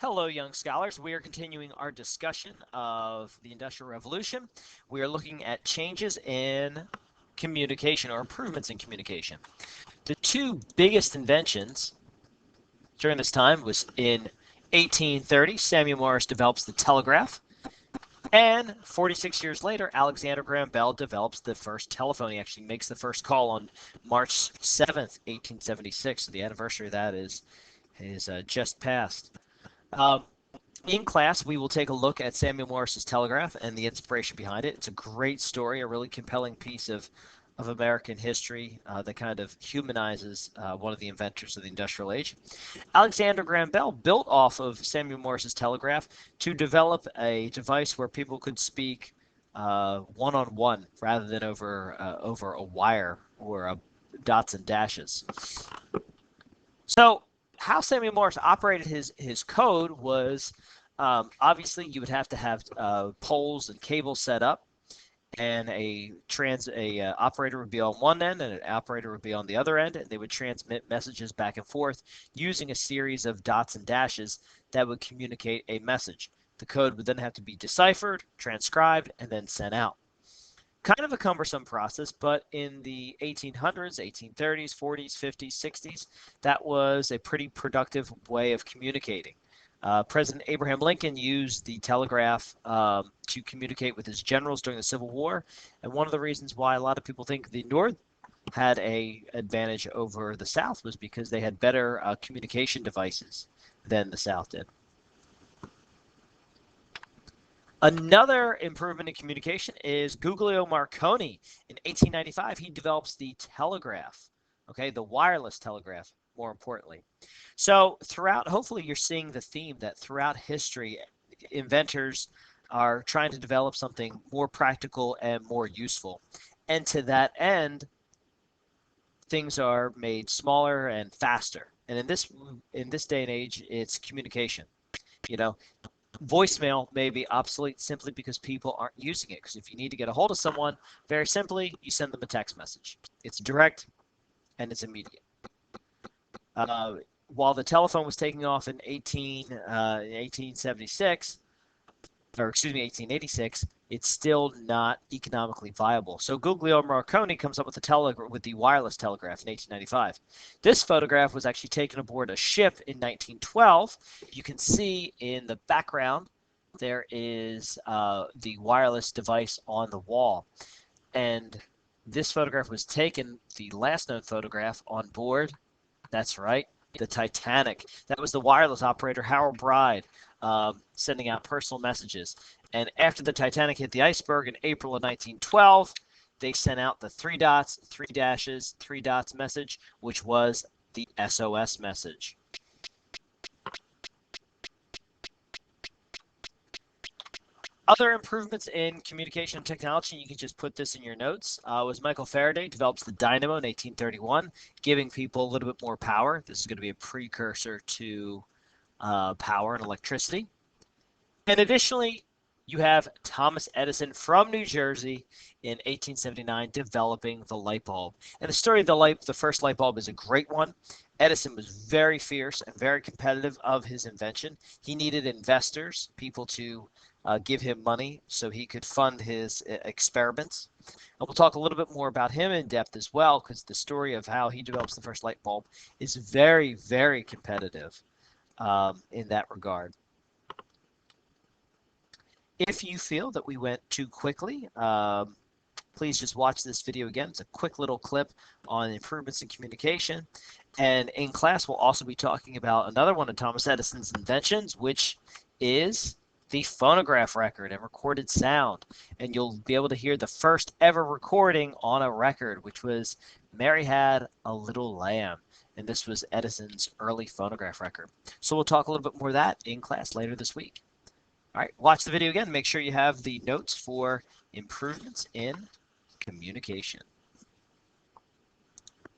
Hello, young scholars. We are continuing our discussion of the Industrial Revolution. We are looking at changes in communication or improvements in communication. The two biggest inventions during this time was in 1830, Samuel Morse develops the telegraph, and 46 years later, Alexander Graham Bell develops the first telephone. He actually makes the first call on March 7th, 1876. So the anniversary of that is just passed. In class, we will take a look at Samuel Morse's telegraph and the inspiration behind it. It's a great story, a really compelling piece of American history that kind of humanizes one of the inventors of the industrial age. Alexander Graham Bell built off of Samuel Morse's telegraph to develop a device where people could speak one-on-one rather than over a wire or dots and dashes. So how Samuel Morse operated his code was obviously you would have to have poles and cables set up, and a operator would be on one end and an operator would be on the other end, and they would transmit messages back and forth using a series of dots and dashes that would communicate a message. The code would then have to be deciphered, transcribed, and then sent out. Kind of a cumbersome process, but in the 1800s, 1830s, 40s, 50s, 60s, that was a pretty productive way of communicating. President Abraham Lincoln used the telegraph to communicate with his generals during the Civil War, and one of the reasons why a lot of people think the North had an advantage over the South was because they had better communication devices than the South did. Another improvement in communication is Guglielmo Marconi. In 1895, he develops the telegraph, okay, the wireless telegraph, more importantly. So throughout, hopefully you're seeing the theme that throughout history, inventors are trying to develop something more practical and more useful. And to that end, things are made smaller and faster. And in this day and age, it's communication. You know, voicemail may be obsolete simply because people aren't using it. Because if you need to get a hold of someone, very simply, you send them a text message. It's direct and it's immediate. While the telephone was taking off in 1876, or excuse me, 1886, it's still not economically viable. So Guglielmo Marconi comes up with the wireless telegraph in 1895. This photograph was actually taken aboard a ship in 1912. You can see in the background there is the wireless device on the wall. And this photograph was taken, the last known photograph, on board, that's right, the Titanic. That was the wireless operator, Howard Bride, sending out personal messages. And after the Titanic hit the iceberg in April of 1912, they sent out the 3 dots, 3 dashes, 3 dots message, which was the SOS message. Other improvements in communication technology, you can just put this in your notes, was Michael Faraday develops the dynamo in 1831, giving people a little bit more power. This is going to be a precursor to power and electricity. And additionally, you have Thomas Edison from New Jersey in 1879 developing the light bulb. And the story of the first light bulb is a great one. Edison was very fierce and very competitive of his invention. He needed investors, people to give him money so he could fund his experiments. And we'll talk a little bit more about him in depth as well, because the story of how he develops the first light bulb is very, very competitive in that regard. If you feel that we went too quickly, please just watch this video again. It's a quick little clip on improvements in communication. And in class, we'll also be talking about another one of Thomas Edison's inventions, which is the phonograph record and recorded sound. And you'll be able to hear the first ever recording on a record, which was Mary Had a Little Lamb. And this was Edison's early phonograph record. So we'll talk a little bit more of that in class later this week. All right, watch the video again. Make sure you have the notes for improvements in communication.